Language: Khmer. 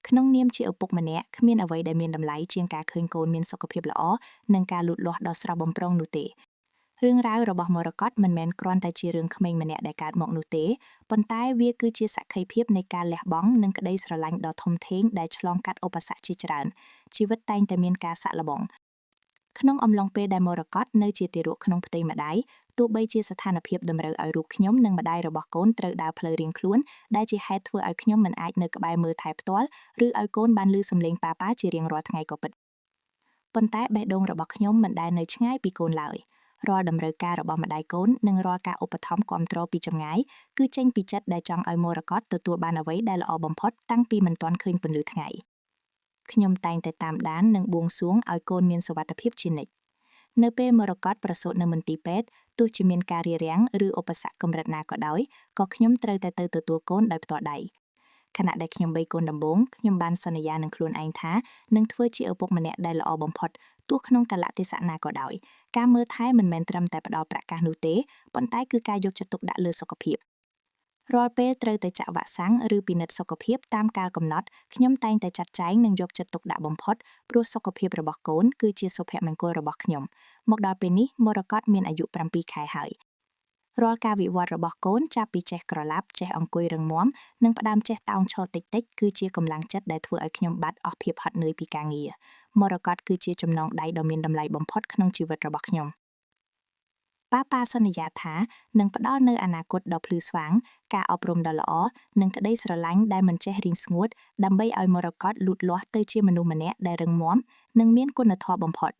ក្នុងនាមជាឪពុកម្នាក់គ្មានអ្វីដែលមានតម្លៃជាងការឃើញកូនមានសុខភាពល្អនិងការលូតលាស់ដ៏ស្រស់បំព្រងនោះទេរឿងរ៉ាវរបស់មរកតមិនមែនគ្រាន់តែជារឿងក្មេងម្នាក់ដែលកើតមកនោះទេប៉ុន្តែវាគឺជាសក្ខីភាពនៃការលះបង់និងក្តីស្រឡាញ់ដ៏ធំធេងដែលឆ្លងកាត់ឧបសគ្គជាច្រើនជីវិតតែងតែមានការសាក់លបងក្នុងអំឡុងពេលដែលមរកតនៅជាទារកក្នុងផ្ទៃម្ដាយទោះបីជាស្ថានភាពតម្រូវឲ្យរូបខ្ញុំនិងម្ដាយរបស់កូនត្រូវដើរផ្លូវរៀងខ្លួនដែលជាហេតុធ្វើឲ្យខ្ញុំមិនអាចនៅក្បែរមើលថែផ្ទាល់ឬឲ្យកូនបានឮសំឡេងប៉ាប៉ាជារៀងរាល់ថ្ងៃក៏ពិតប៉ុន្តែបេះដូងរបស់ខ្ញុំមិនដែលនៅឆ្ងាយពីកូនឡើយរាល់តម្រូវការរបស់ម្ដាយកូននិងរាល់ការឧបត្ថម្ភគាំទ្រពីចម្ងាយគឺចេញពីចិត្តដែលចង់ឲ្យមរកតទទួលបានអ្វីដែលល្អបំផុតតាំងពីមិនទាន់ឃើញពន្លឺថ្ងៃខ្ញុំតែងតែតាមដាននិងបួងសួងឲ្យកូនមានសុវត្ថិភាពជានិច្ចនៅពេលមរកតប្រសូតនៅមន្ទីរពេទ្យទោះជាមានការរារាំងឬឧបសគ្គកម្រិតណាក៏ដោយក៏ខ្ញុំត្រូវតែទៅទទួលកូនដោយផ្ទាល់ដៃខណៈដែលខ្ញុំបីកូនដំបូងខ្ញុំបានសន្យានឹងខ្លួនឯងថានឹងធ្វើជាឪពុកម្នាក់ដែលល្អបំផុតទោះក្នុងកាលៈទេសៈណាក៏ដោយការមើលថែមិនមែនត្រឹមតែផ្ដល់ប្រាក់កាសនោះទេប៉ុន្តែគឺការយកចិត្តទុកដាក់លើសុខភាពរាល់ពេលត្រូវទៅចាក់វ៉ាក់សាំងឬពិនិត្យសុខភាពតាមកាលកំណត់ខ្ញុំតែងតែចាត់ចែងនិងយកចិត្តទុកដាក់បំផុតព្រោះសុខភាពរបស់កូនគឺជាសុភមង្គលរបស់ខ្ញុំមកដល់ពេលនេះមរកតមានអាយុ7 ខែហើយរាល់ការវិវត្តរបស់កូនចាប់ពីចេះក្រឡាប់ចេះអង្គុយរឹងមាំនិងផ្ដើមចេះតោងឈរតិចៗគឺជាកម្លាំងចិត្តដែលធ្វើឲ្យខ្ញុំបាត់អស់ភាពហត់នឿយពីការងារមរកតគឺជាចំណងដៃដ៏មានតម្លៃបំផុតក្នុងជីវិតរបស់ខ្ញុំប៉ាសន្យាថានឹងផ្ដល់នូវអនាគតដ៏ភ្លឺស្វាងការអប់រំដ៏ល្អនិងក្តីស្រឡាញ់ដែលមិនចេះរីងស្ងួតដើម្បីឲ្យមរកតលូតលាស់ទៅជាមនុស្សម្នាក់ដែលរឹងមាំនិងមានគុណធម៌បំផុត។